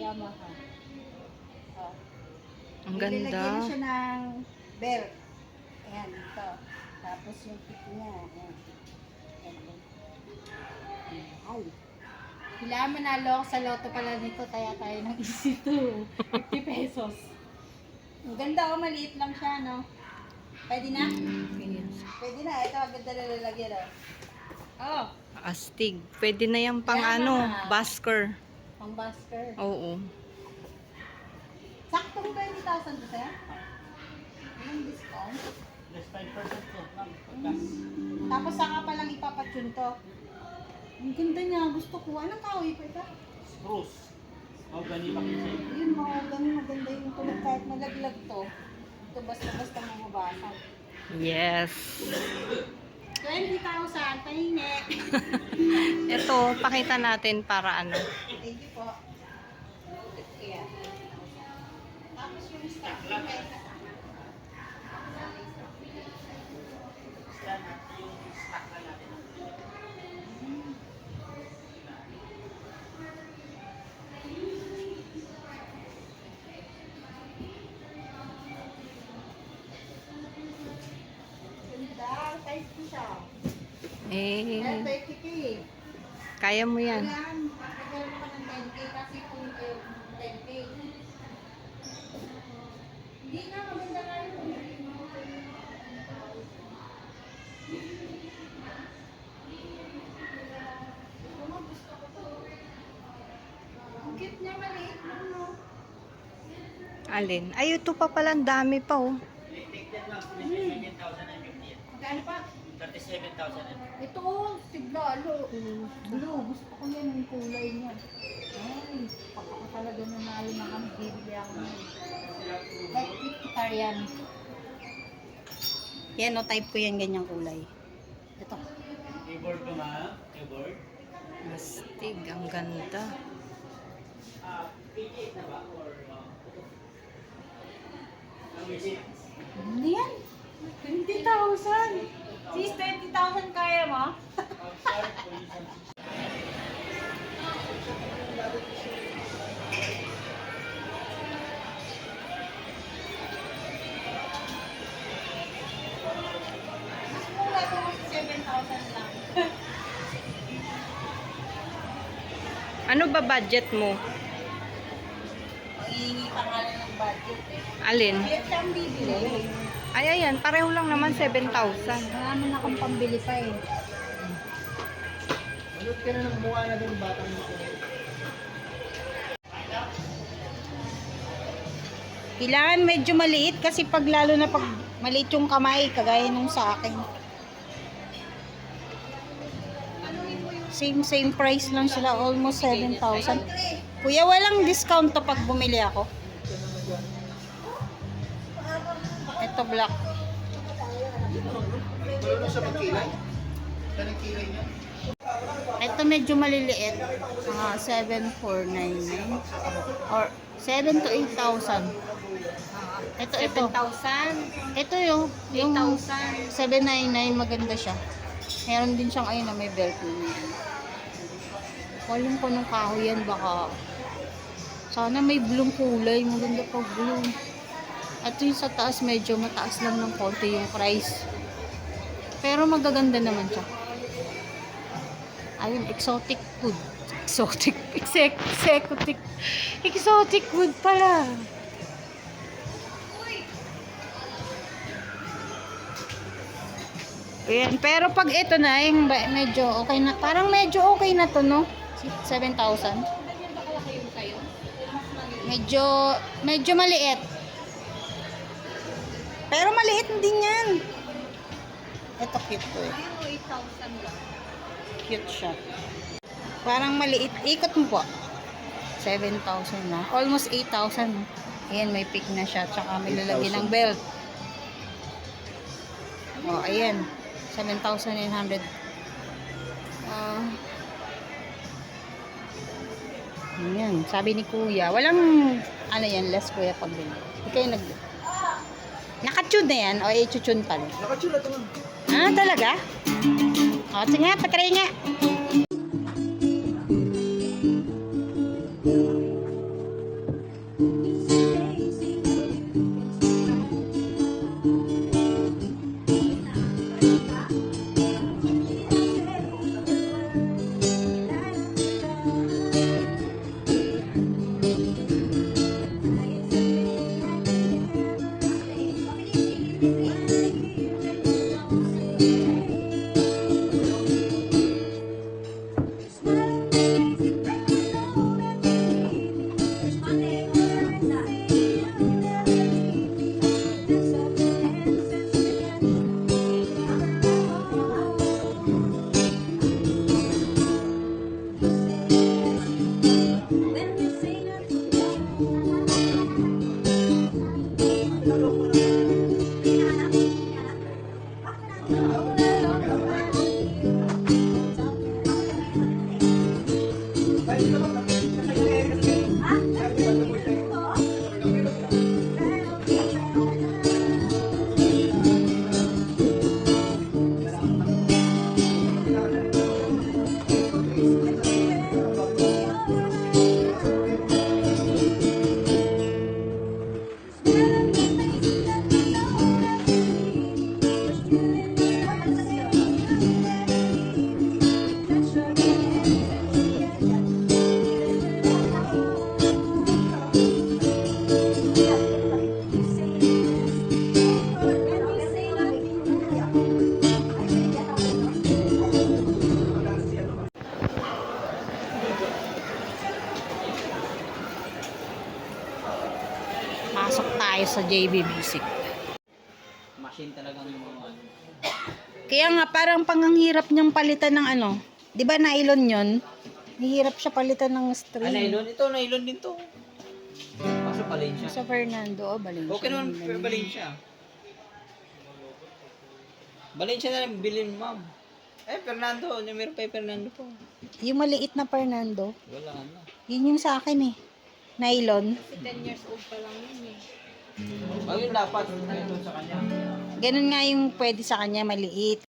Yamaha. Oh. Ang ganda. Nilagyan na siya ng belt. Ayan, ito. Tapos yung tip niya. Ayan. Ay. Kailangan manalo ako sa loto pala nito. Kaya tayo ng easy 2. 50 pesos. Ang ganda, oh. Maliit lang siya, no? Pwede na? Yes. Pwede na. Ito, ang ganda na lalagyan, oh. Oh. Astig. Pwede na yung pang Yamaha. basker. Pang basker. Oo. Saktong 20,000 to, sir? Anong discount? Less 5% po. Tapos saka pa lang ipapatune to. Ang ganda niya. Gusto ko. Anong kahoy pa ito? Spruce. O, gani pa kinsa. Yun, maganda yung tulog kahit malaglag to. Ito basta-basta mababasag. Yes. 20,000. Pahingi. Ito, pakita natin para ano. Thank you po. Ayan. Tapos yung stock yung may kasama. Stand at yung stock na natin. Ganda. Size ko siya. Eh, Ayan, 30K. kaya mo yan. Kailangan magkakaroon ka ng 10K kasi kung 10K. Hindi nga, maganda nga yun. Gusto ko to. Ang cute niya, maliit lang, no? Alin? Ay, ito pa pala. Ang dami pa, oh. Elected lang. 37,050. Magkano pa? 37,000. Ito, siglalo. Blue, gusto ko yan yung kulay niya. Ay, pag ako talaga nanalo na kami, bibili ako na. Electric guitar yan. Yan o, type ko yan ganyang kulay. Ito. Keyboard ko ma. Keyboard. Astig. Ang ganda. PG na ba? Or ang visit? Ano yan? 20,000! Sis, 20,000 kaya mo? Outside position. Mas mura ito kasi 7,000 lang. Ano ba budget mo? Mangingi pa nga lang ng budget eh. Alin? Kaya siyang bibili. Ay, ayan. Pareho lang naman 7,000. Marami na akong pambili pa eh. Malot ka na ng mukha na din batang mo. Kailangan medyo maliit kasi pag lalo na pag maliit yung kamay, kagaya nung sa akin. Same price lang sila, almost 7,000. Kuya, walang discount to pag bumili ako. Ito black. Ano sa pagkilay? Kanang kilay niya? Ito medyo maliliit. Mga 7,499 or 7 to 8,000. Ito. 7,000. Ito yung 799, maganda siya. Meron din siyang ayun na may belt niya. Walang ko ng kahoy yan, baka sana may blue kulay, maganda pag blue. Ito yung sa taas, medyo mataas lang ng konti yung price. Pero magaganda naman siya. Ayun, exotic wood. Exotic wood pala. Ayan, pero pag ito na, yung medyo okay na, parang medyo okay na to, no? 7,000. Medyo maliit. Pero maliit din yan. Ito cute to eh. 8,000 lang. Cute siya. Parang maliit. Ikot mo po. 7,000 na. Almost 8,000. Ayan, may pick na siya. Tsaka may lalagyan ng belt. Oh, ayan. 7,900. Ayan. Sabi ni Kuya. Walang, ano yan, less Kuya pagbili. Hindi kayo nag... Nakatune na yan? O i-tune pa rin? Nakachula ito man. Ah, talaga? O, sige nga, patry nga. Pasok tayo sa JB Music. Machine talagang yung mga ano. Kaya nga, parang panganghirap niyang palitan ng ano. Di ba nylon yun? Nihirap siya palitan ng Ah, string. nylon? Ito, nylon din to. Kaso Valencia. Sa Fernando, Valencia. Okay naman, pero Valencia. Valencia na lang bilhin, ma'am. Fernando. Meron pa yung Fernando po. Yung maliit na Fernando, Wala na. yun yung sa akin eh. Nylon. 10 years old pa lang yun eh. Ayun dapat. Nylon sa kanya. Ganun nga yung pwede sa kanya, maliit.